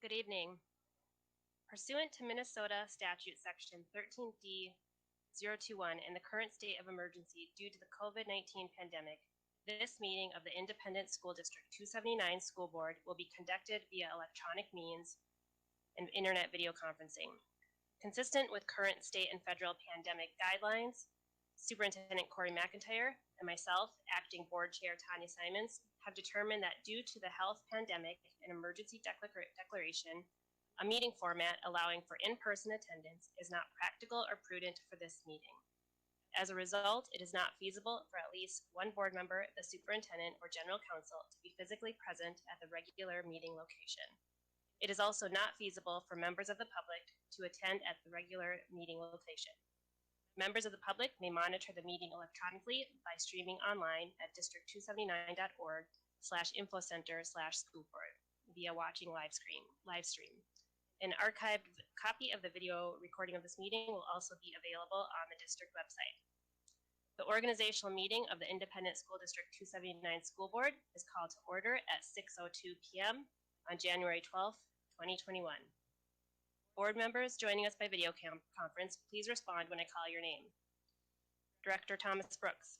Good evening. Pursuant to Minnesota Statute Section 13D-021 in the current state of emergency due to the COVID-19 pandemic, this meeting of the Independent School District 279 School Board will be conducted via electronic means and internet video conferencing. Consistent with current state and federal pandemic guidelines, Superintendent Corey McIntyre and myself, Acting Board Chair Tanya Simons, have determined that due to the health pandemic and emergency declaration, a meeting format allowing for in-person attendance is not practical or prudent for this meeting. As a result, it is not feasible for at least one board member, the superintendent, or general counsel to be physically present at the regular meeting location. It is also not feasible for members of the public to attend at the regular meeting location. Members of the public may monitor the meeting electronically by streaming online at district279.org/infocenter/schoolboard via watching live stream. An archived copy of the video recording of this meeting will also be available on the district website. The organizational meeting of the Independent School District 279 School Board is called to order at 6:02 p.m. on January 12th, 2021. Board members joining us by video conference, please respond when I call your name. Director Thomas Brooks.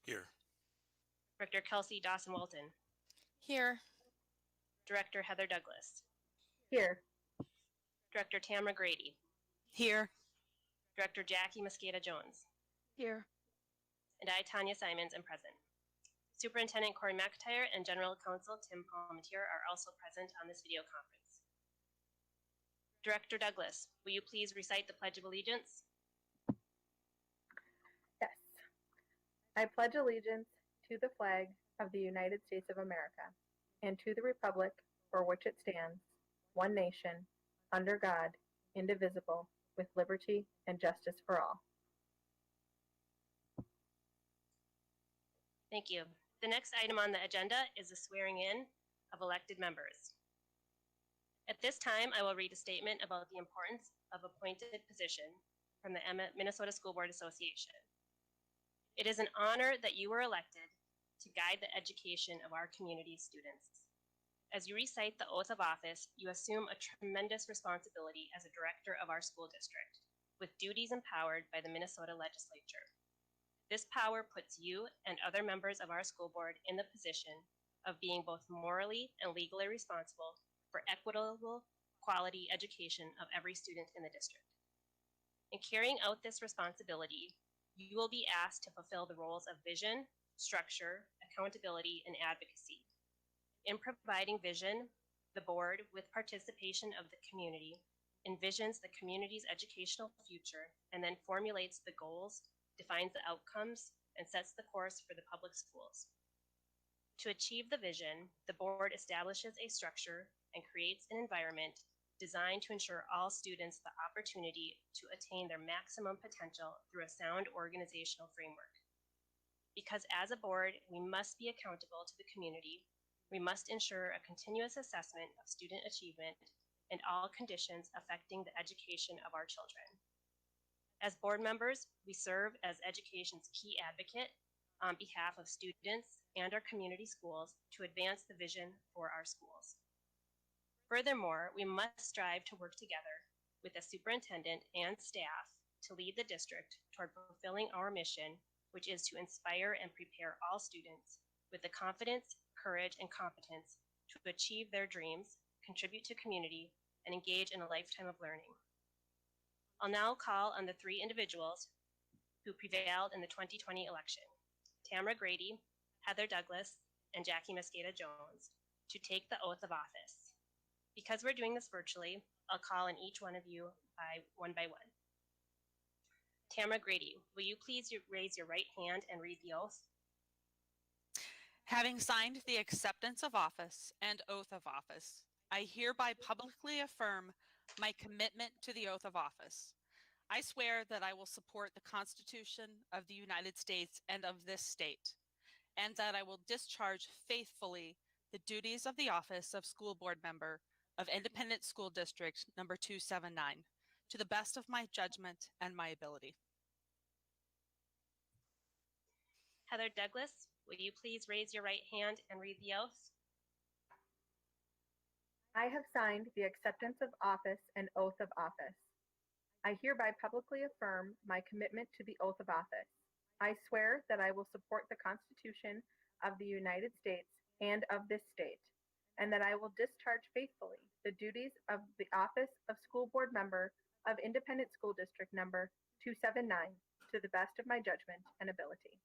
Here. Director Kelsey Dawson-Walton. Here. Director Heather Douglas. Here. Director Tamara Grady. Here. Director Jackie Mosqueda Jones. Here. And I, Tanya Simons, am present. Superintendent Corey McIntyre and General Counsel Tim Palmetier are also present on this video conference. Director Douglas, will you please recite the Pledge of Allegiance? Yes. I pledge allegiance to the flag of the United States of America and to the republic for which it stands, one nation, under God, indivisible, with liberty and justice for all. Thank you. The next item on the agenda is the swearing in of elected members. At this time, I will read a statement about the importance of appointed position from the Minnesota School Board Association. It is an honor that you were elected to guide the education of our community's students. As you recite the oath of office, you assume a tremendous responsibility as a director of our school district, with duties empowered by the Minnesota legislature. This power puts you and other members of our school board in the position of being both morally and legally responsible for equitable, quality education of every student in the district. In carrying out this responsibility, you will be asked to fulfill the roles of vision, structure, accountability, and advocacy. In providing vision, the board, with participation of the community, envisions the community's educational future and then formulates the goals, defines the outcomes, and sets the course for the public schools. To achieve the vision, the board establishes a structure and creates an environment designed to ensure all students the opportunity to attain their maximum potential through a sound organizational framework. Because as a board, we must be accountable to the community, we must ensure a continuous assessment of student achievement and all conditions affecting the education of our children. As board members, we serve as education's key advocate on behalf of students and our community schools to advance the vision for our schools. Furthermore, we must strive to work together with the superintendent and staff to lead the district toward fulfilling our mission, which is to inspire and prepare all students with the confidence, courage, and competence to achieve their dreams, contribute to community, and engage in a lifetime of learning. I'll now call on the three individuals who prevailed in the 2020 election, Tamara Grady, Heather Douglas, and Jackie Mosqueda Jones, to take the oath of office. Because we're doing this virtually, I'll call on each one of you by one. Tamara Grady, will you please raise your right hand and read the oath? Having signed the acceptance of office and oath of office, I hereby publicly affirm my commitment to the oath of office. I swear that I will support the Constitution of the United States and of this state, and that I will discharge faithfully the duties of the office of school board member of Independent School District number 279 to the best of my judgment and my ability. Heather Douglas, will you please raise your right hand and read the oath? I have signed the acceptance of office and oath of office. I hereby publicly affirm my commitment to the oath of office. I swear that I will support the Constitution of the United States and of this state, and that I will discharge faithfully the duties of the office of School Board Member of Independent School District Number 279 to the best of my judgment and ability.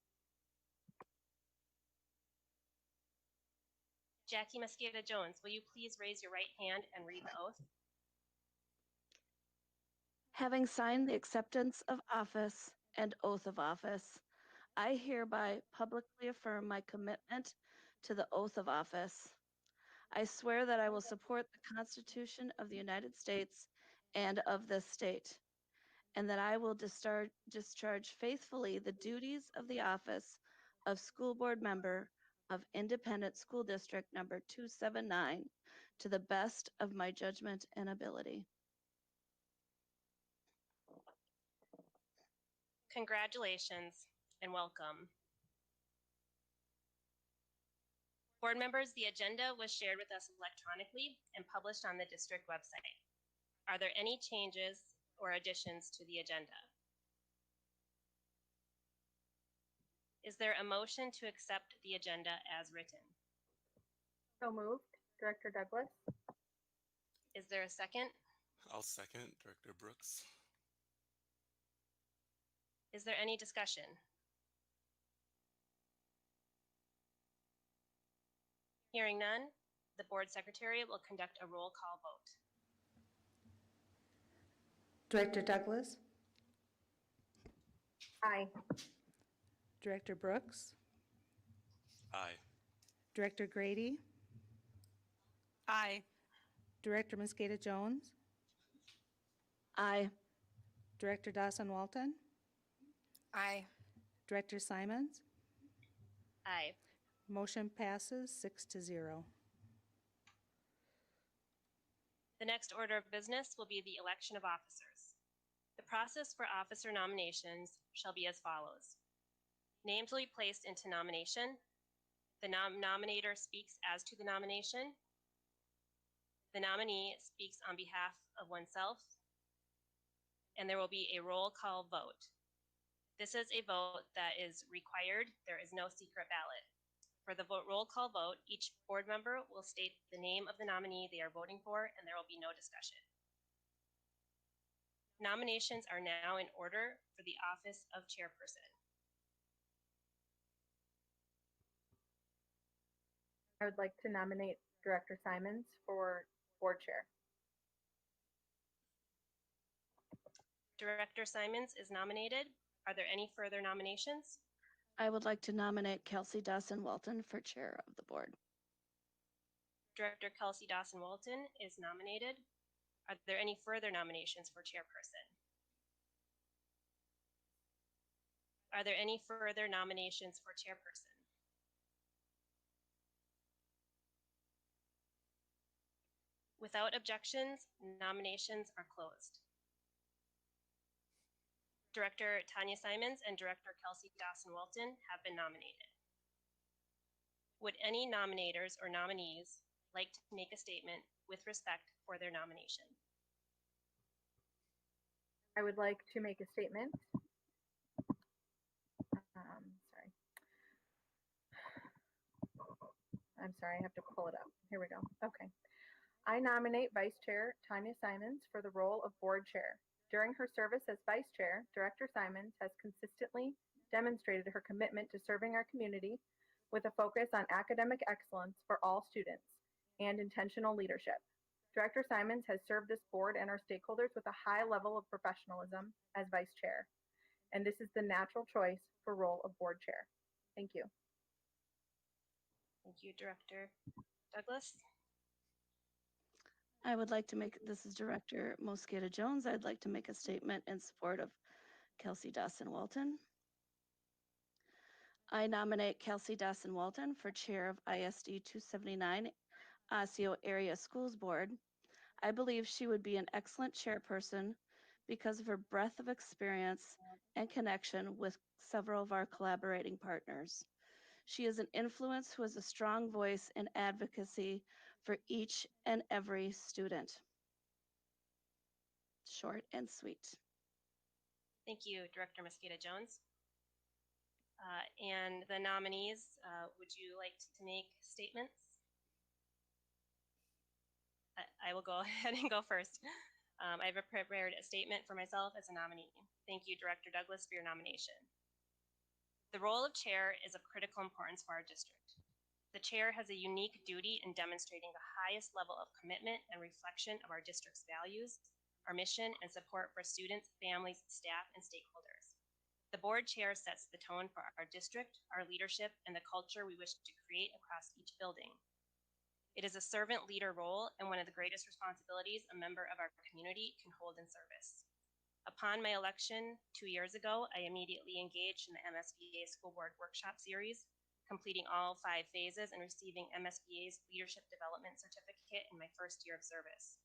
Jackie Mosqueda Jones, will you please raise your right hand and read the oath? Having signed the acceptance of office and oath of office, I hereby publicly affirm my commitment to the oath of office. I swear that I will support the Constitution of the United States and of this state, and that I will discharge faithfully the duties of the office of School Board Member of Independent School District Number 279 to the best of my judgment and ability. Congratulations and welcome. Board members, the agenda was shared with us electronically and published on the district website. Are there any changes or additions to the agenda? Is there a motion to accept the agenda as written? So moved. Director Douglas. Is there a second? I'll second Director Brooks. Is there any discussion? Hearing none, the board secretary will conduct a roll call vote. Director Douglas, Aye. Director Brooks, Aye. Director Grady, Aye. Director Mosqueda Jones, Aye. Director Dawson Walton, Aye. Director Simons. Aye. Motion passes 6-0. The next order of business will be the election of officers. The process for officer nominations shall be as follows. Names will be placed into nomination. The nominator speaks as to the nomination. The nominee speaks on behalf of oneself. And there will be a roll call vote. This is a vote that is required. There is no secret ballot. For the roll call vote, each board member will state the name of the nominee they are voting for, and there will be no discussion. Nominations are now in order for the office of chairperson. I would like to nominate Director Simons for board chair. Director Simons is nominated. Are there any further nominations? I would like to nominate Kelsey Dawson Walton for chair of the board. Director Kelsey Dawson Walton is nominated. Are there any further nominations for chairperson? Are there any further nominations for chairperson? Without objections, nominations are closed. Director Tanya Simons and Director Kelsey Dawson Walton have been nominated. Would any nominators or nominees like to make a statement with respect for their nomination? I would like to make a statement. Sorry, I have to pull it up. Here we go. Okay. I nominate Vice Chair Tanya Simons for the role of board chair. During her service as Vice Chair, Director Simons has consistently demonstrated her commitment to serving our community with a focus on academic excellence for all students and intentional leadership. Director Simons has served this board and our stakeholders with a high level of professionalism as Vice Chair, and this is the natural choice for role of board chair. Thank you. Thank you, Director Douglas. I would like to make, this is Director Mosqueda Jones. I'd like to make a statement in support of Kelsey Dawson Walton. I nominate Kelsey Dawson Walton for chair of ISD279 Osseo Area Schools Board. I believe she would be an excellent chairperson because of her breadth of experience and connection with several of our collaborating partners. She is an influence who has a strong voice and advocacy for each and every student. Short and sweet. Thank you, Director Mosqueda Jones. And the nominees, would you like to make statements? I will go ahead and go first. I have prepared a statement for myself as a nominee. Thank you, Director Douglas, for your nomination. The role of chair is of critical importance for our district. The chair has a unique duty in demonstrating the highest level of commitment and reflection of our district's values, our mission, and support for students, families, staff, and stakeholders. The board chair sets the tone for our district, our leadership, and the culture we wish to create across each building. It is a servant leader role and one of the greatest responsibilities a member of our community can hold in service. Upon my election 2 years ago, I immediately engaged in the MSBA School Board Workshop Series, completing all 5 phases and receiving MSBA's Leadership Development Certificate in my first year of service.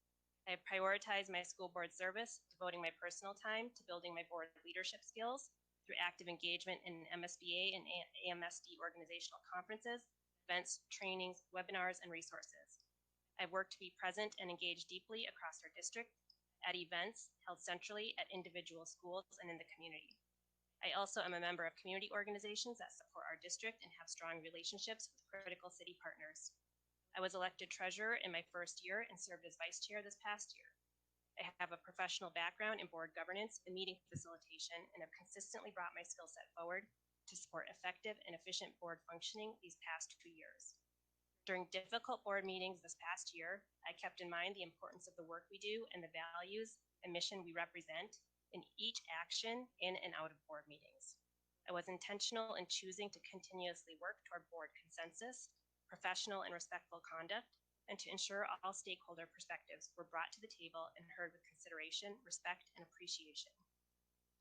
I have prioritized my school board service, devoting my personal time to building my board leadership skills through active engagement in MSBA and AMSD organizational conferences, events, trainings, webinars, and resources. I've worked to be present and engage deeply across our district at events held centrally at individual schools and in the community. I also am a member of community organizations that support our district and have strong relationships with critical city partners. I was elected treasurer in my first year and served as vice chair this past year. I have a professional background in board governance and meeting facilitation and have consistently brought my skill set forward to support effective and efficient board functioning these past 2 years. During difficult board meetings this past year, I kept in mind the importance of the work we do and the values and mission we represent in each action in and out of board meetings. I was intentional in choosing to continuously work toward board consensus, professional and respectful conduct, and to ensure all stakeholder perspectives were brought to the table and heard with consideration, respect, and appreciation.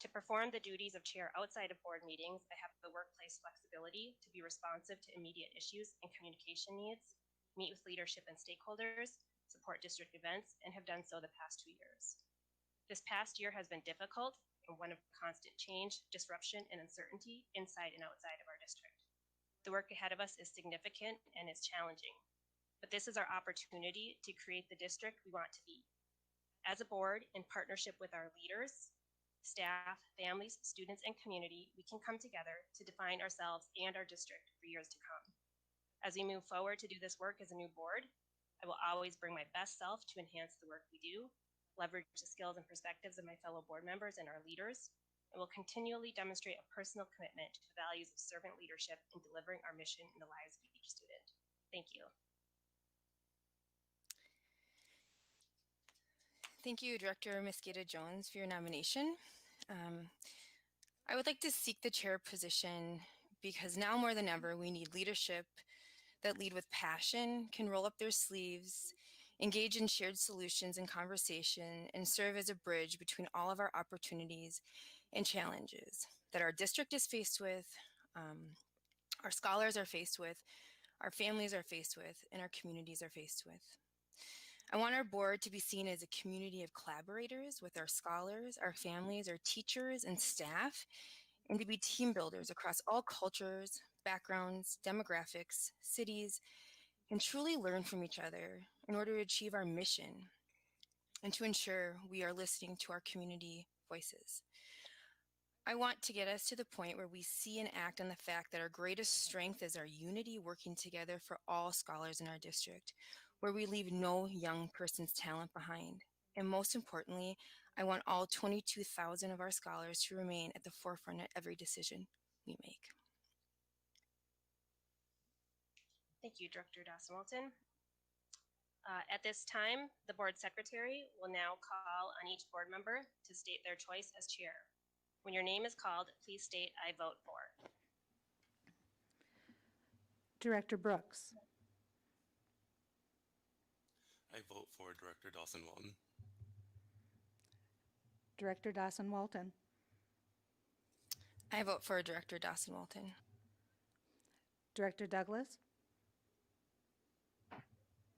To perform the duties of chair outside of board meetings, I have the workplace flexibility to be responsive to immediate issues and communication needs, meet with leadership and stakeholders, support district events, and have done so the past 2 years. This past year has been difficult and one of constant change, disruption, and uncertainty inside and outside of our district. The work ahead of us is significant and it's challenging, but this is our opportunity to create the district we want to be. As a board, in partnership with our leaders, staff, families, students, and community, we can come together to define ourselves and our district for years to come. As we move forward to do this work as a new board, I will always bring my best self to enhance the work we do, leverage the skills and perspectives of my fellow board members and our leaders, and will continually demonstrate a personal commitment to the values of servant leadership in delivering our mission in the lives of each student. Thank you. Thank you, Director Mosqueda Jones, for your nomination. I would like to seek the chair position because now more than ever, we need leadership that lead with passion, can roll up their sleeves, engage in shared solutions and conversation, and serve as a bridge between all of our opportunities and challenges that our district is faced with, our scholars are faced with, our families are faced with, and our communities are faced with. I want our board to be seen as a community of collaborators with our scholars, our families, our teachers, and staff, and to be team builders across all cultures, backgrounds, demographics, cities, and truly learn from each other in order to achieve our mission and to ensure we are listening to our community voices. I want to get us to the point where we see and act on the fact that our greatest strength is our unity, working together for all scholars in our district, where we leave no young person's talent behind. And most importantly, I want all 22,000 of our scholars to remain at the forefront of every decision we make. Thank you, Director Dawson-Walton. At this time, the board secretary will now call on each board member to state their choice as chair. When your name is called, please state, "I vote for." Director Brooks. I vote for Director Dawson-Walton. Director Dawson-Walton. I vote for Director Dawson-Walton. Director Douglas.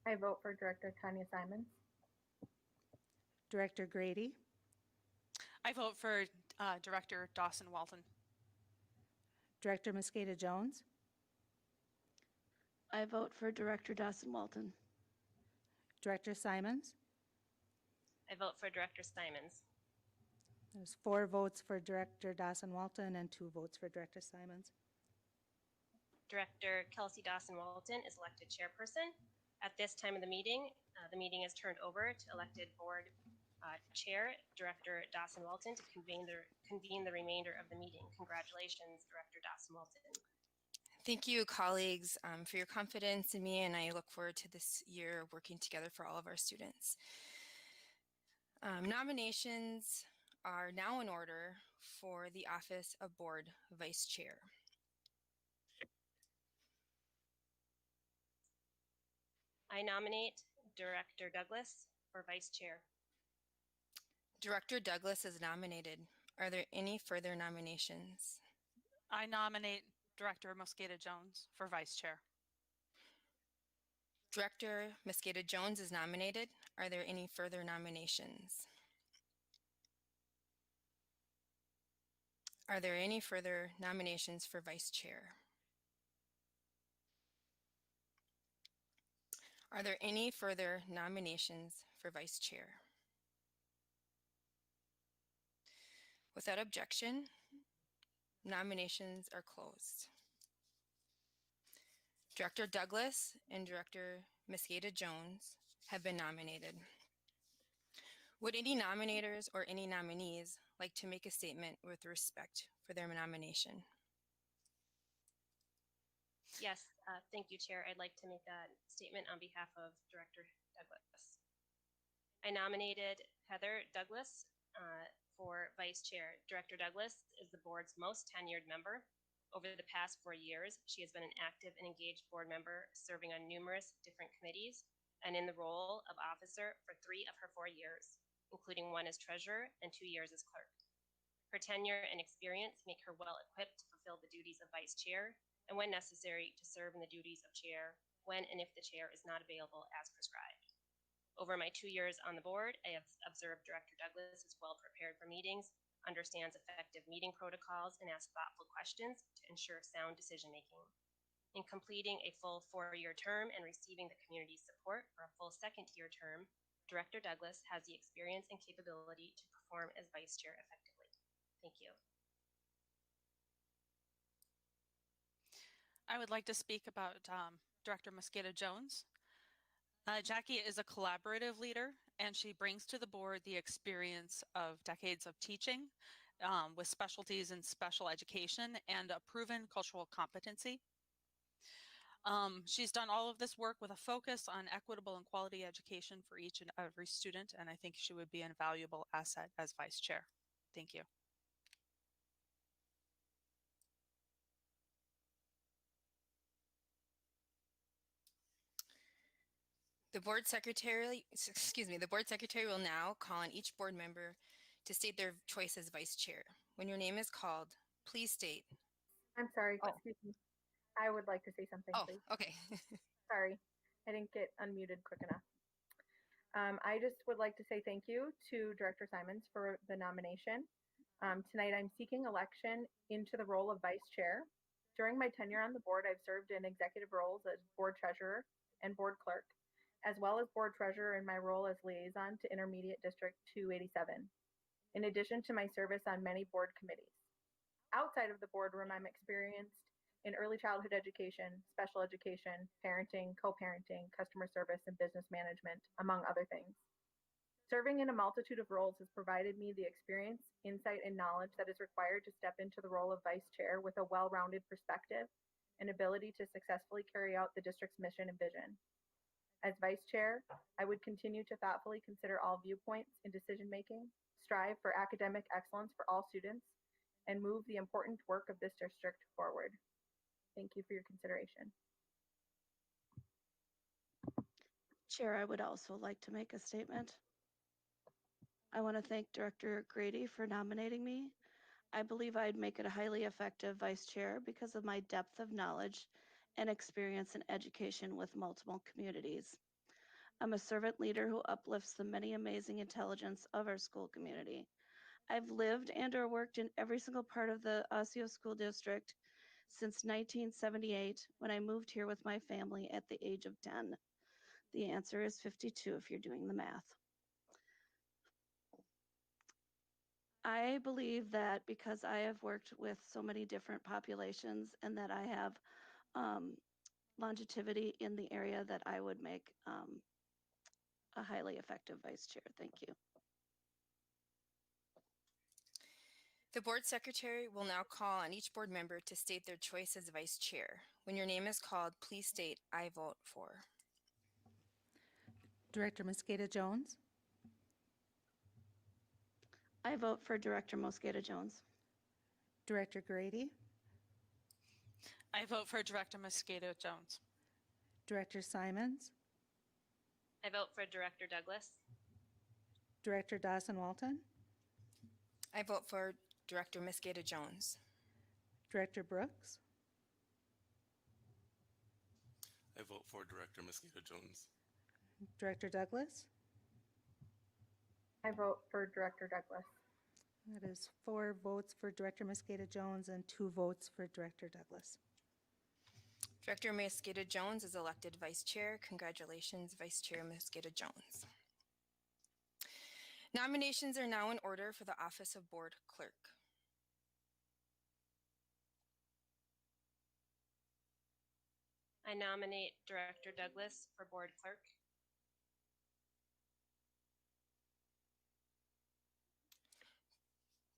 I vote for Director Tanya Simons. Director Grady. I vote for Director Dawson-Walton. Director Mosqueda Jones. I vote for Director Dawson-Walton. Director Simons. I vote for Director Simons. There's 4 votes for Director Dawson Walton and 2 votes for Director Simons. Director Kelsey Dawson Walton is elected chairperson. At this time of the meeting is turned over to elected board chair, Director Dawson Walton, to convene the remainder of the meeting. Congratulations, Director Dawson Walton. Thank you, colleagues, for your confidence in me, and I look forward to this year working together for all of our students. Nominations are now in order for the office of Board Vice Chair. I nominate Director Douglas for Vice Chair. Director Douglas is nominated. Are there any further nominations? I nominate Director Mosqueda Jones for Vice Chair. Director Mosqueda Jones is nominated. Are there any further nominations? Are there any further nominations for Vice Chair? Are there any further nominations for Vice Chair? Without objection, nominations are closed. Director Douglas and Director Mosqueda Jones have been nominated. Would any nominators or any nominees like to make a statement with respect for their nomination? Yes, thank you, Chair. I'd like to make a statement on behalf of Director Douglas. I nominated Heather Douglas for Vice Chair. Director Douglas is the board's most tenured member. Over the past 4 years, she has been an active and engaged board member, serving on numerous different committees and in the role of officer for 3 of her 4 years, including 1 as treasurer and 2 years as clerk. Her tenure and experience make her well equipped to fulfill the duties of Vice Chair, and when necessary, to serve in the duties of Chair when and if the Chair is not available as prescribed. Over my 2 years on the board, I have observed Director Douglas is well prepared for meetings, understands effective meeting protocols, and asks thoughtful questions to ensure sound decision-making. In completing a full 4-year term and receiving the community's support for a full 2nd-year term, Director Douglas has the experience and capability to perform as Vice Chair effectively. Thank you. I would like to speak about Director Mosqueda Jones. Jackie is a collaborative leader, and she brings to the board the experience of decades of teaching with specialties in special education and a proven cultural competency. She's done all of this work with a focus on equitable and quality education for each and every student, and I think she would be an invaluable asset as Vice Chair. Thank you. The board secretary will now call on each board member to state their choice as Vice Chair. When your name is called, please state. I'm sorry, Oh. excuse me. I would like to say something, Oh, please. okay. Sorry, I didn't get unmuted quick enough. I just would like to say thank you to Director Simons for the nomination. Tonight I'm seeking election into the role of Vice Chair. During my tenure on the board, I've served in executive roles as Board Treasurer and Board Clerk, as well as Board Treasurer in my role as liaison to Intermediate District 287, in addition to my service on many board committees. Outside of the boardroom, I'm experienced in early childhood education, special education, parenting, co-parenting, customer service, and business management, among other things. Serving in a multitude of roles has provided me the experience, insight, and knowledge that is required to step into the role of Vice Chair with a well-rounded perspective and ability to successfully carry out the district's mission and vision. As Vice Chair, I would continue to thoughtfully consider all viewpoints in decision-making, strive for academic excellence for all students, and move the important work of this district forward. Thank you for your consideration. Chair, I would also like to make a statement. I want to thank Director Grady for nominating me. I believe I'd make it a highly effective Vice Chair because of my depth of knowledge and experience in education with multiple communities. I'm a servant leader who uplifts the many amazing intelligence of our school community. I've lived and or worked in every single part of the Osseo School District since 1978 when I moved here with my family at the age of 10. The answer is 52 if you're doing the math. I believe that because I have worked with so many different populations and that I have longevity in the area, that I would make a highly effective vice chair. Thank you. The board secretary will now call on each board member to state their choice as vice chair. When your name is called, please state, "I vote for." Director Mosqueda Jones, I vote for Director Mosqueda Jones. Director Grady, I vote for Director Mosqueda Jones. Director Simons, I vote for Director Douglas. Director Dawson Walton, I vote for Director Mosqueda Jones. Director Brooks, I vote for Director Mosqueda Jones. Director Douglas. I vote for Director Douglas. That is 4 votes for Director Mosqueda Jones and 2 votes for Director Douglas. Director Mosqueda Jones is elected vice chair. Congratulations, Vice Chair Mosqueda Jones. Nominations are now in order for the office of board clerk. I nominate Director Douglas for board clerk.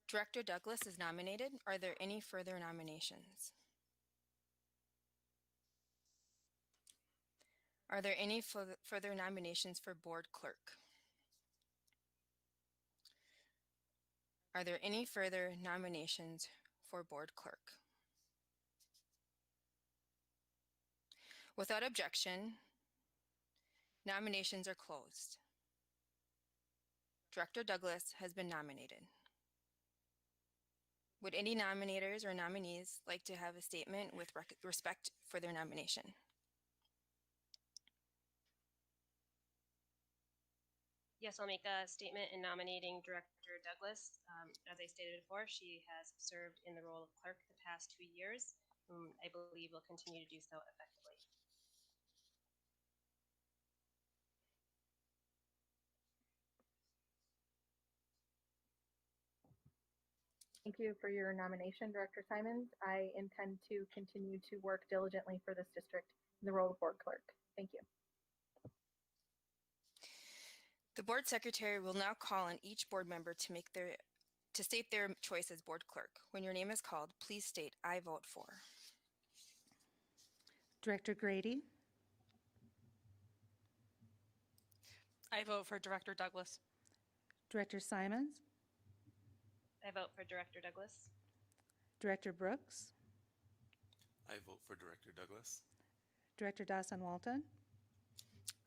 Director Douglas is nominated. Are there any further nominations? Are there any further nominations for board clerk? Are there any further nominations for board clerk? Without objection, nominations are closed. Director Douglas has been nominated. Would any nominators or nominees like to have a statement with respect for their nomination? Yes, I'll make a statement in nominating Director Douglas. As I stated before, she has served in the role of clerk the past 2 years, and I believe will continue to do so effectively. Thank you for your nomination, Director Simons. I intend to continue to work diligently for this district in the role of board clerk. Thank you. The board secretary will now call on each board member to state their choice as board clerk. When your name is called, please state, "I vote for." Director Grady, I vote for Director Douglas. Director Simons, I vote for Director Douglas. Director Brooks, I vote for Director Douglas. Director Dawson Walton,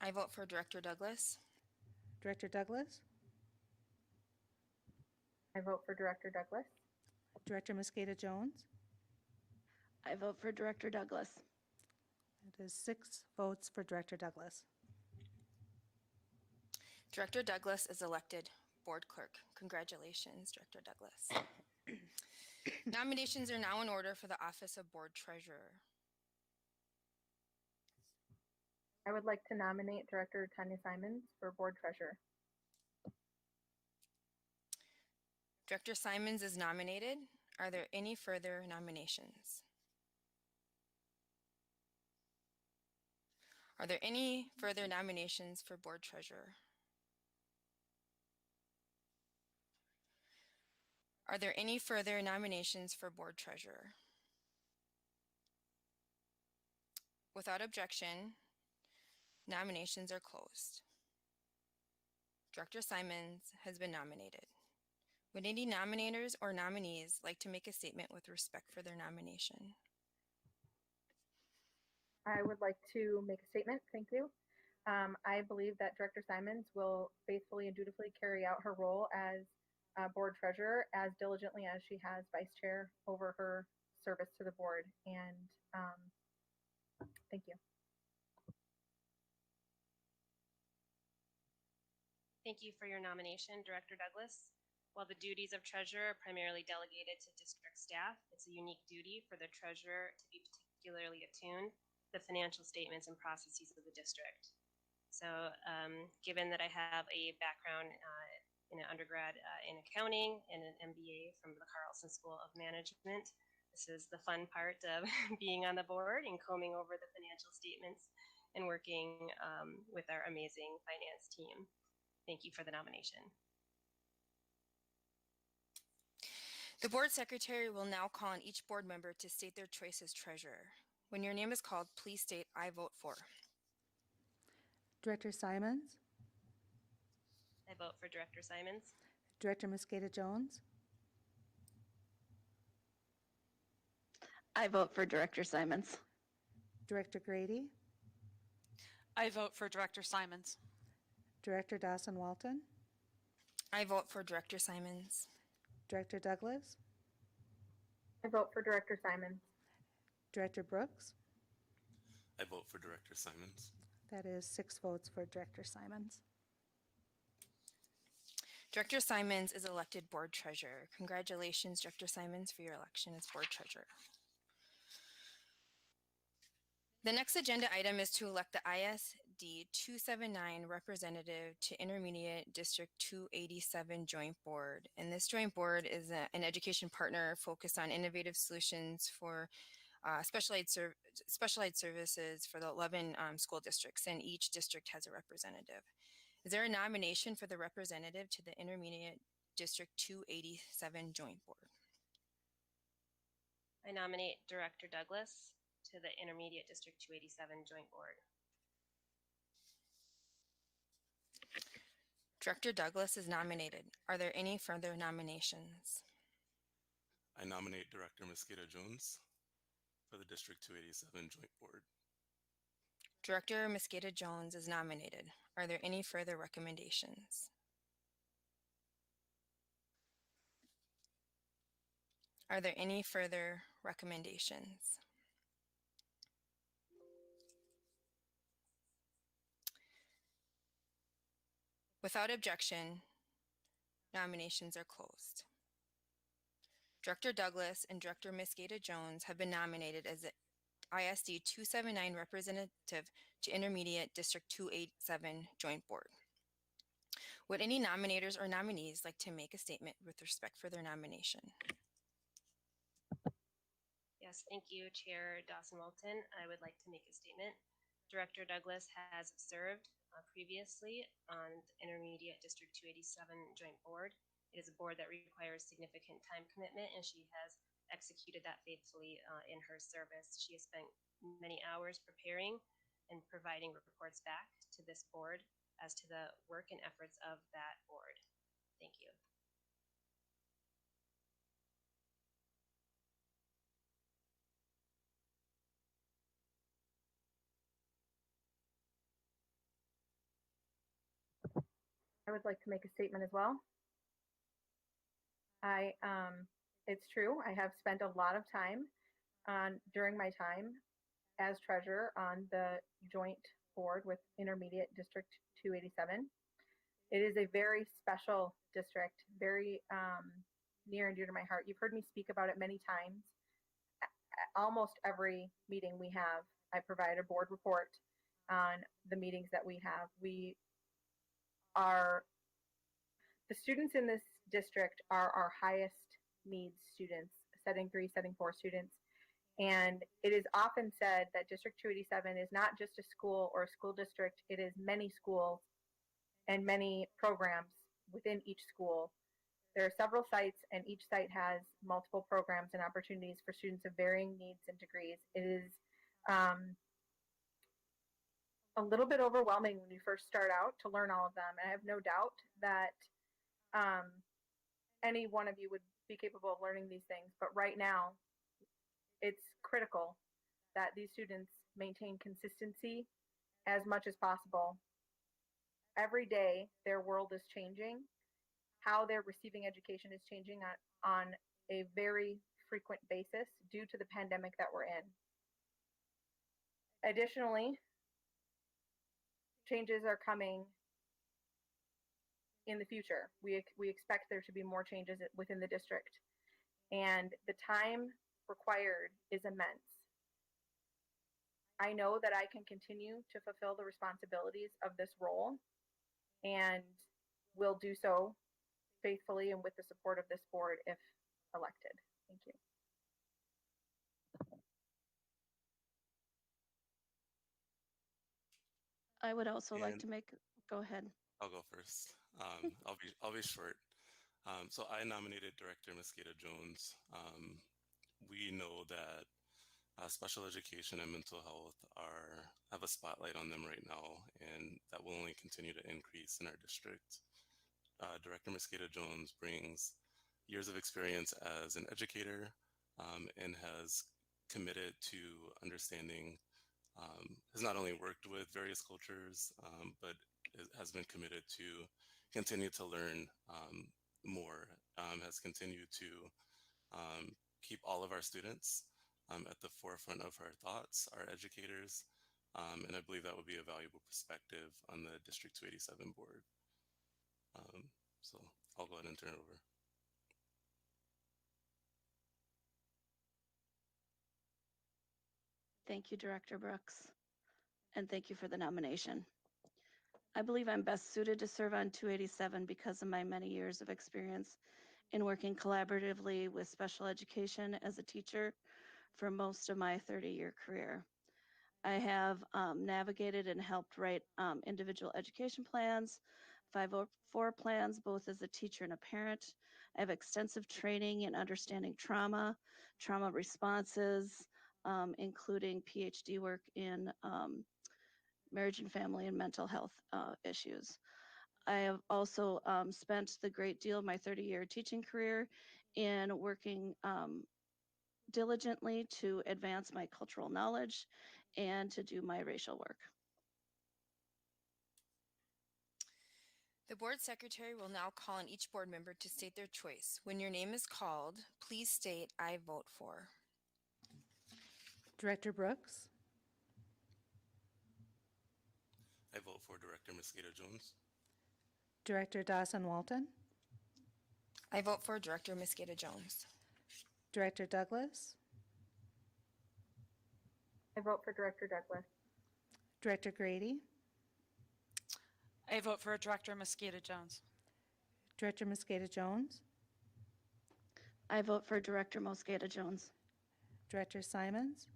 I vote for Director Douglas. Director Douglas, I vote for Director Douglas. Director Mosqueda Jones. I vote for Director Douglas. It is 6 votes for Director Douglas. Director Douglas is elected board clerk. Congratulations, Director Douglas. Nominations are now in order for the office of board treasurer. I would like to nominate Director Tanya Simons for board treasurer. Director Simons is nominated. Are there any further nominations? Are there any further nominations for board treasurer? Are there any further nominations for board treasurer? Without objection, nominations are closed. Director Simons has been nominated. Would any nominators or nominees like to make a statement with respect for their nomination? I would like to make a statement. Thank you. I believe that Director Simons will faithfully and dutifully carry out her role as board treasurer as diligently as she has vice chair over her service to the board. And thank you. Thank you for your nomination, Director Douglas. While the duties of treasurer are primarily delegated to district staff, it's a unique duty for the treasurer to be particularly attuned to the financial statements and processes of the district. So given that I have a background in an undergrad in accounting and an MBA from the Carlson School of Management, this is the fun part of being on the board and combing over the financial statements and working with our amazing finance team. Thank you for the nomination. The board secretary will now call on each board member to state their choice as treasurer. When your name is called, please state "I vote for." Director Simons, I vote for Director Simons. Director Mosqueda Jones, I vote for Director Simons. Director Grady, I vote for Director Simons. Director Dawson Walton, I vote for Director Simons. Director Douglas, I vote for Director Simons. Director Brooks. I vote for Director Simons. That is 6 votes for Director Simons. Director Simons is elected board treasurer. Congratulations, Director Simons, for your election as board treasurer. The next agenda item is to elect the ISD279 representative to Intermediate District 287 Joint Board. And this joint board is an education partner focused on innovative solutions for specialized services for the 11 school districts, and each district has a representative. Is there a nomination for the representative to the Intermediate District 287 Joint Board? I nominate Director Douglas to the Intermediate District 287 Joint Board. Director Douglas is nominated. Are there any further nominations? I nominate Director Mosqueda Jones for the District 287 Joint Board. Director Mosqueda Jones is nominated. Are there any further recommendations? Are there any further recommendations? Without objection, nominations are closed. Director Douglas and Director Mosqueda Jones have been nominated as the ISD 279 representative to Intermediate District 287 Joint Board. Would any nominators or nominees like to make a statement with respect for their nomination? Yes, thank you, Chair Dawson Walton. I would like to make a statement. Director Douglas has served previously on the Intermediate District 287 Joint Board. It is a board that requires significant time commitment, and she has executed that faithfully in her service. She has spent many hours preparing and providing reports back to this board as to the work and efforts of that board. Thank you. I would like to make a statement as well. It's true, I have spent a lot of time during my time as treasurer on the joint board with Intermediate District 287. It is a very special district, very near and dear to my heart. You've heard me speak about it many times. Almost every meeting we have, I provide a board report on the meetings that we have. The students in this district are our highest needs students, setting 3, setting 4 students. And it is often said that District 287 is not just a school or a school district, it is many schools and many programs within each school. There are several sites, and each site has multiple programs and opportunities for students of varying needs and degrees. It is a little bit overwhelming when you first start out to learn all of them. And I have no doubt that any one of you would be capable of learning these things. But right now, it's critical that these students maintain consistency as much as possible. Every day, their world is changing. How they're receiving education is changing on a very frequent basis due to the pandemic that we're in. Additionally, changes are coming in the future. We expect there to be more changes within the district, and the time required is immense. I know that I can continue to fulfill the responsibilities of this role and will do so faithfully and with the support of this board if elected. Thank you. I would also like And to make, go ahead. I'll go first. I'll be short. So I nominated Director Mosqueda Jones. We know that special education and mental health have a spotlight on them right now, and that will only continue to increase in our district. Director Mosqueda Jones brings years of experience as an educator and has committed to understanding, has not only worked with various cultures, but has been committed to continue to learn more, has continued to keep all of our students at the forefront of our thoughts, our educators, and I believe that would be a valuable perspective on the District 287 board. So I'll go ahead and turn it over. Thank you, Director Brooks, and thank you for the nomination. I believe I'm best suited to serve on 287 because of my many years of experience in working collaboratively with special education as a teacher for most of my 30-year career. I have navigated and helped write individual education plans, 504 plans, both as a teacher and a parent. I have extensive training in understanding trauma, trauma responses, including PhD work in marriage and family and mental health issues. I have also spent the great deal of my 30-year teaching career in working diligently to advance my cultural knowledge and to do my racial work. The board secretary will now call on each board member to state their choice. When your name is called, please state, "I vote for." Director Brooks, I vote for Director Mosqueda Jones. Director Dawson-Walton, I vote for Director Mosqueda Jones. Director Douglas, I vote for Director Douglas. Director Grady, I vote for Director Mosqueda Jones. Director Mosqueda Jones, I vote for Director Mosqueda Jones. Director Simons.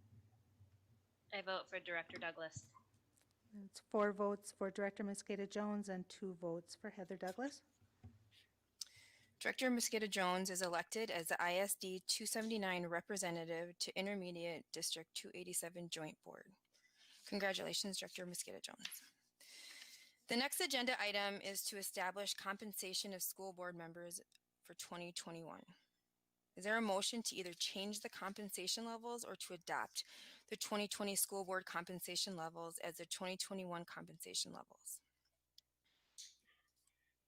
I vote for Director Douglas. It's 4 votes for Director Mosqueda Jones and 2 votes for Heather Douglas. Director Mosqueda Jones is elected as the ISD 279 representative to Intermediate District 287 Joint Board. Congratulations, Director Mosqueda Jones. The next agenda item is to establish compensation of school board members for 2021. Is there a motion to either change the compensation levels or to adopt the 2020 school board compensation levels as the 2021 compensation levels?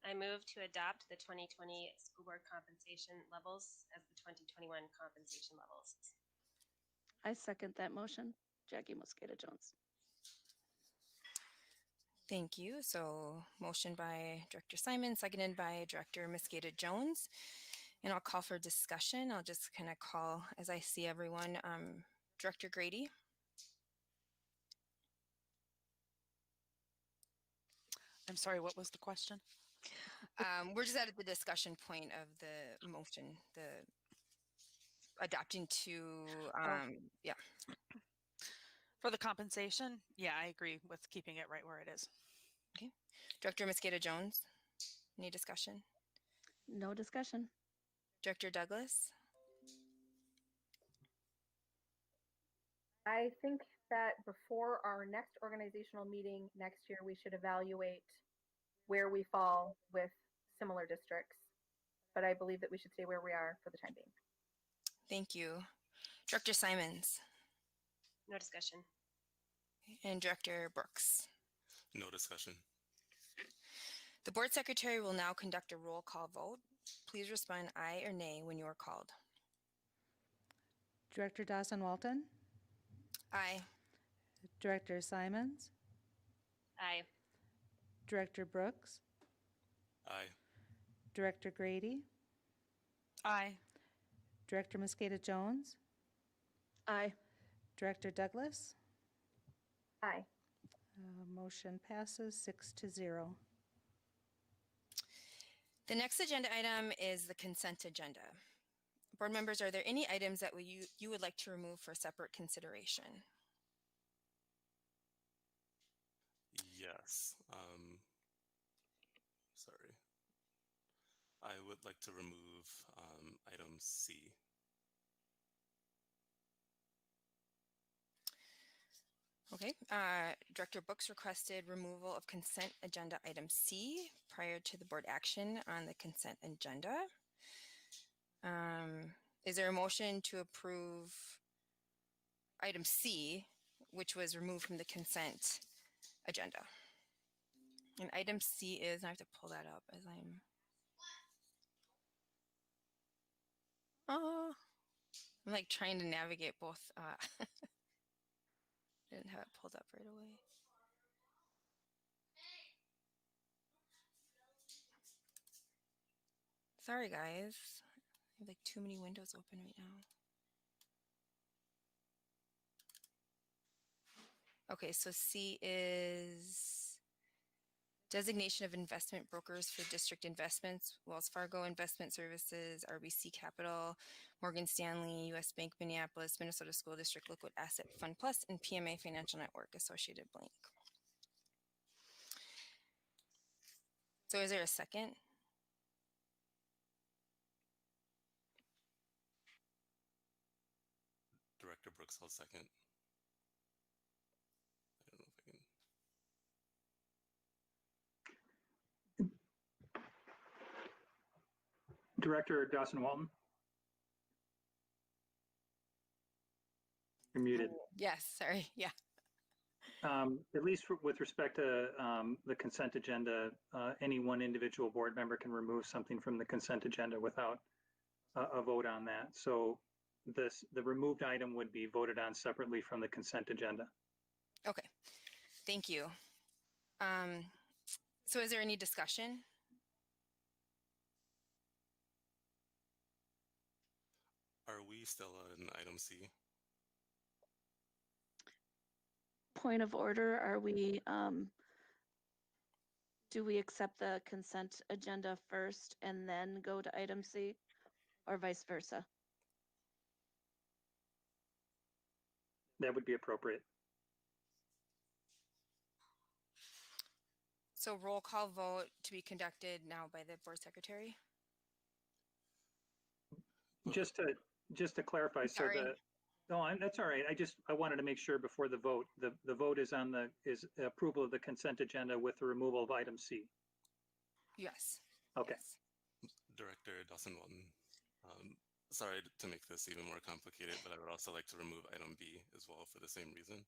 I move to adopt the 2020 school board compensation levels as the 2021 compensation levels. I second that motion. Jackie Mosqueda Jones. Thank you. So motion by Director Simon, seconded by Director Mosqueda Jones. And I'll call for discussion. I'll just kind of call as I see everyone. Director Grady. I'm sorry, what was the question? We're just at the discussion point of the motion, the adopting to, yeah. For the compensation, yeah, I agree with keeping it right where it is. Okay. Director Mosqueda Jones, any discussion? No discussion. Director Douglas? I think that before our next organizational meeting next year, we should evaluate where we fall with similar districts. But I believe that we should stay where we are for the time being. Thank you. Director Simons? No discussion. And Director Brooks? No discussion. The board secretary will now conduct a roll call vote. Please respond aye or nay when you are called. Director Dawson-Walton, Aye. Director Simons, Aye. Director Brooks, Aye. Director Grady, Aye. Director Mosqueda Jones, Aye. Director Douglas, Aye. Motion passes 6-0. The next agenda item is the consent agenda. Board members, are there any items that you would like to remove for separate consideration? Yes. Sorry. I would like to remove item C. Okay. Director Brooks requested removal of consent agenda item C prior to the board action on the consent agenda. Is there a motion to approve item C, which was removed from the consent agenda? And item C is, I have to pull that up as I'm. I'm like trying to navigate both. Didn't have it pulled up right away. Sorry, guys. I have like too many windows open right now. Okay, so C is designation of investment brokers for district investments, Wells Fargo Investment Services, RBC Capital, Morgan Stanley, US Bank Minneapolis, Minnesota School District Liquid Asset Fund Plus, and PMA Financial Network Associated blank. So is there a second? Director Brooks, I'll second. I don't know if I can. Director Dawson-Walton? You're muted. Yes, sorry. Yeah. At least with respect to the consent agenda, any one individual board member can remove something from the consent agenda without a vote on that. So the removed item would be voted on separately from the consent agenda. Okay. Thank you. So is there any discussion? Are we still on item C? Point of order, are we, do we accept the consent agenda first and then go to item C, or vice versa? That would be appropriate. So roll call vote to be conducted now by the board secretary. Just to clarify, so Sorry. that's all right. I wanted to make sure before the vote, the vote is approval of the consent agenda with the removal of item C. Yes. Okay. Yes. Director Dawson-Walton. Sorry to make this even more complicated, but I would also like to remove item B as well for the same reason.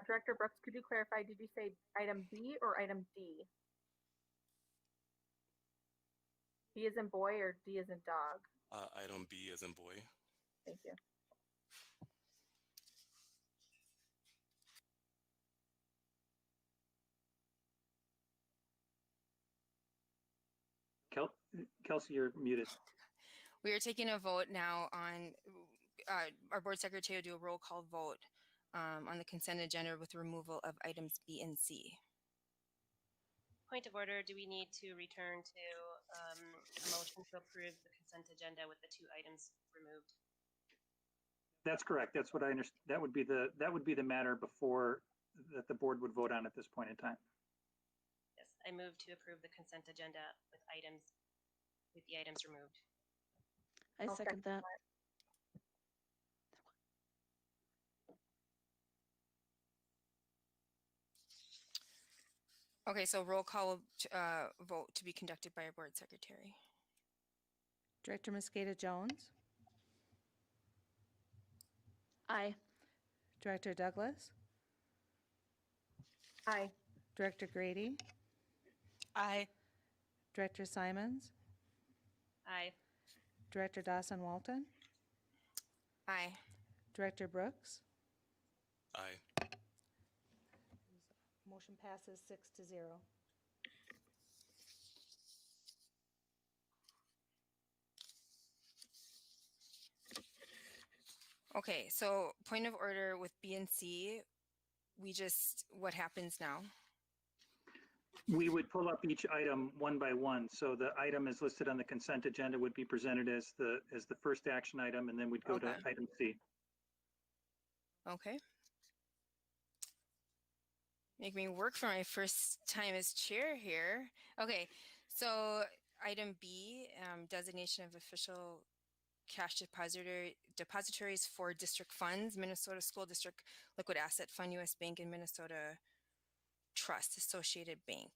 Director Brooks, could you clarify, did you say item B or item D? B as in boy or D as in dog? Item B as in boy. Thank you. Kelsey, you're muted. We are taking a vote now on, our board secretary will do a roll call vote on the consent agenda with removal of items B and C. Point of order, do we need to return to a motion to approve the consent agenda with the 2 items removed? That's correct. That's what I understand. That would be the matter before that the board would vote on at this point in time. Yes, I move to approve the consent agenda with the items removed. I I'll second that. Okay, so roll call vote to be conducted by our board secretary. Director Mosqueda Jones, Aye. Director Douglas, Aye. Director Grady, Aye. Director Simons, Aye. Director Dawson-Walton, Aye. Director Brooks. Aye. Motion passes 6-0. Okay, so point of order with B and C, what happens now? We would pull up each item one by one. So the item is listed on the consent agenda would be presented as the first action item, and then we'd go to Okay. item C. Okay. Make me work for my first time as chair here. Okay, so item B, designation of official cash depositories for district funds, Minnesota School District Liquid Asset Fund, U.S. Bank, and Minnesota Trust Associated Bank.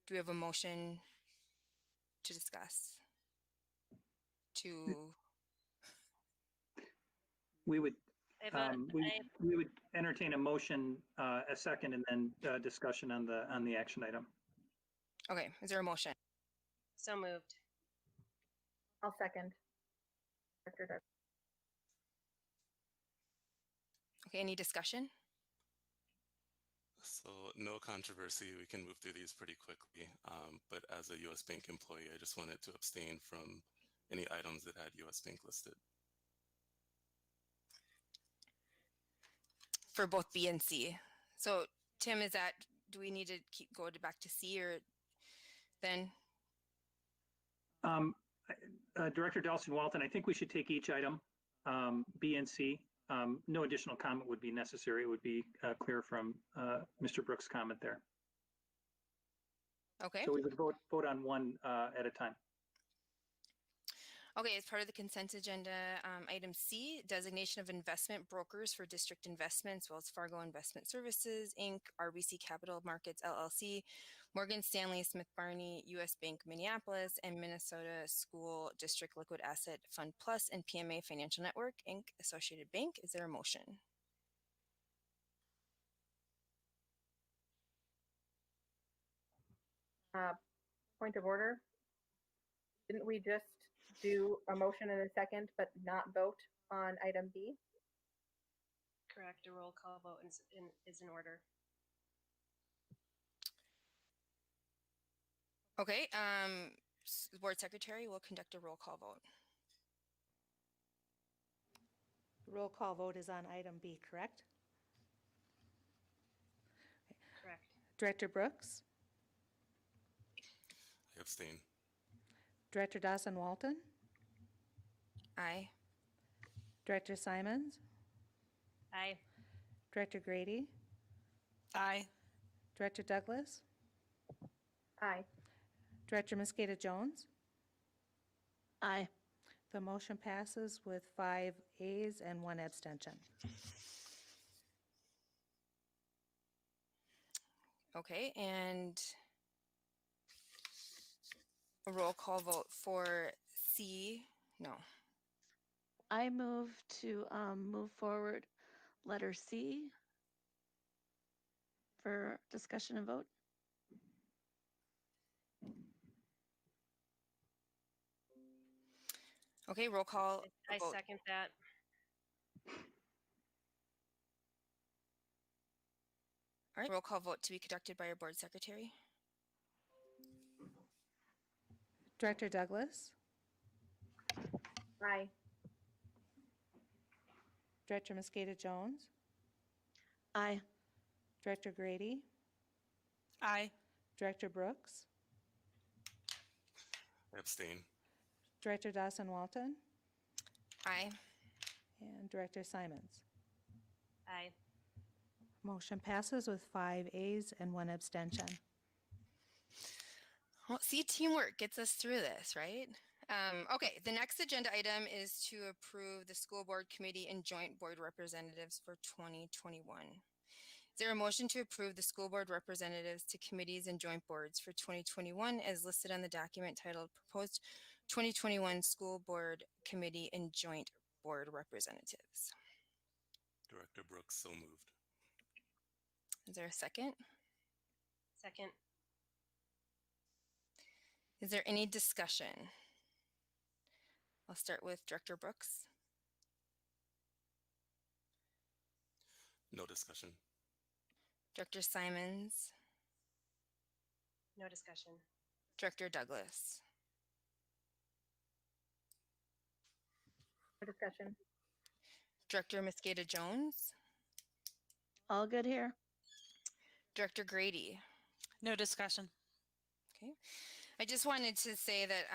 Do we have a motion to discuss? We would I have a, we would entertain a motion, a second, and then discussion on the action item. Okay, is there a motion? so moved. I'll second. Director Douglas. Okay, any discussion? So no controversy, we can move through these pretty quickly. But as a US Bank employee, I just wanted to abstain from any items that had US Bank listed. For both B and C. So Tim, do we need to go back to C or then? Director Dalston-Walton, I think we should take each item, B and C. No additional comment would be necessary. It would be clear from Mr. Brooks' comment there. Okay. So we would vote on one at a time. Okay, as part of the consent agenda, item C, designation of investment brokers for district investments, Wells Fargo Investment Services, Inc., RBC Capital Markets, LLC, Morgan Stanley, Smith Barney, U.S. Bank Minneapolis, and Minnesota School District Liquid Asset Fund Plus, and PMA Financial Network, Inc., Associated Bank. Is there a motion? Point of order. Didn't we just do a motion and a second, but not vote on item B? Correct. A roll call vote is in order. Okay, Board Secretary will conduct a roll call vote. Roll call vote is on item B, correct? Correct. Director Brooks, I abstain. Director Dawson-Walton, Aye. Director Simons, Aye. Director Grady, Aye. Director Douglas, Aye. Director Mosqueda Jones. Aye. The motion passes with 5 ayes and 1 abstention. Okay, and a roll call vote for C. No. I move to move forward letter C for discussion and vote. Okay, roll call I vote. second that. All right, roll call vote to be conducted by our Board Secretary. Director Douglas, Aye. Director Mosqueda Jones, Aye. Director Grady, Aye. Director Brooks, I abstain. Director Dawson-Walton, Aye. and Director Simons. Aye. Motion passes with 5 ayes and 1 abstention. Well, see, teamwork gets us through this, right? Okay, the next agenda item is to approve the school board committee and joint board representatives for 2021. Is there a motion to approve the school board representatives to committees and joint boards for 2021 as listed on the document titled Proposed 2021 School Board Committee and Joint Board Representatives? Director Brooks, so moved. Is there a second? Second. Is there any discussion? I'll start with Director Brooks. No discussion. Director Simons, No discussion. Director Douglas. Discussion. Director Mosqueda Jones, All good here? Director Grady. No discussion. Okay. I just wanted to say that,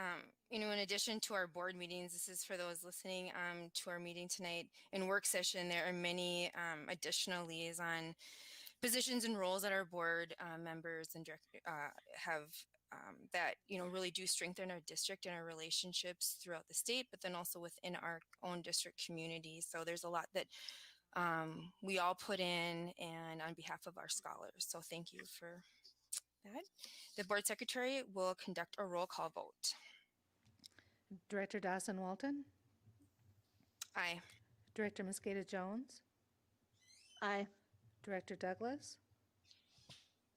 in addition to our board meetings, this is for those listening to our meeting tonight. In work session, there are many additional liaison positions and roles that our board members and have that, really do strengthen our district and our relationships throughout the state, but then also within our own district community. So there's a lot that we all put in and on behalf of our scholars. So thank you for that. The board secretary will conduct a roll call vote. Director Dawson Walton, Aye. Director Mosqueda Jones, Aye. Director Douglas,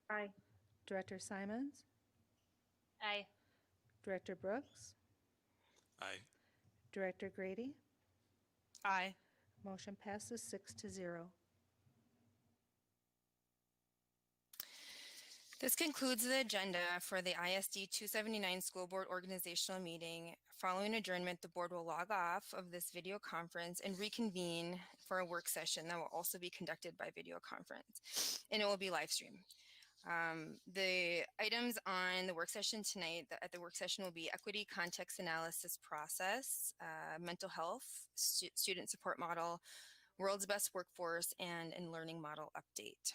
Aye. Director Simons, Aye. Director Brooks, Aye. Director Grady. Aye. Motion passes 6-0. This concludes the agenda for the ISD 279 School Board Organizational Meeting. Following adjournment, the board will log off of this video conference and reconvene for a work session that will also be conducted by video conference, and it will be live streamed. The items on the work session tonight, at the work session, will be equity context analysis process, mental health, student support model, world's best workforce, and learning model update.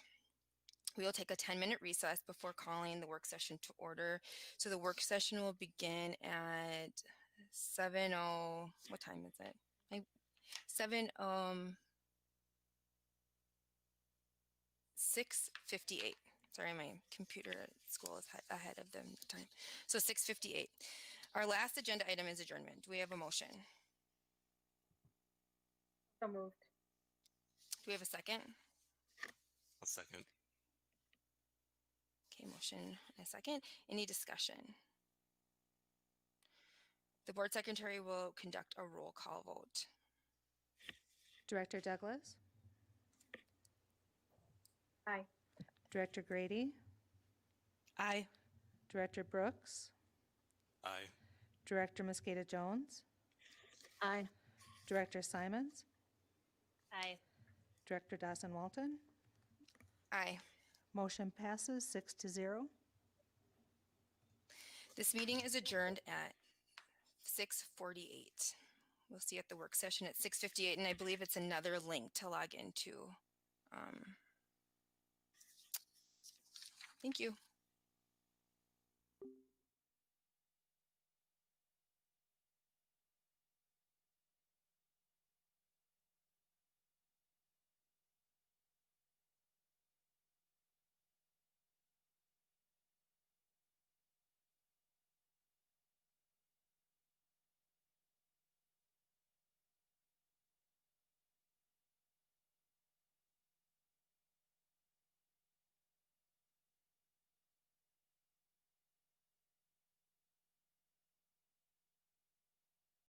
We will take a 10-minute recess before calling the work session to order. So the work session will begin at 7:00. What time is it? 6:58. Sorry, my computer at school is ahead of the time. So 6:58. Our last agenda item is adjournment. Do we have a motion? So moved. Do we have a second? A second. Okay, motion and a second. Any discussion? The board secretary will conduct a roll call vote. Director Douglas, Aye. Director Grady, Aye. Director Brooks, Aye. Director Mosqueda Jones, Aye. Director Simons, Aye. Director Dawson Walton. Aye. Motion passes 6-0. This meeting is adjourned at 6:48. We'll see you at the work session at 6:58, and I believe it's another link to log into. Thank you.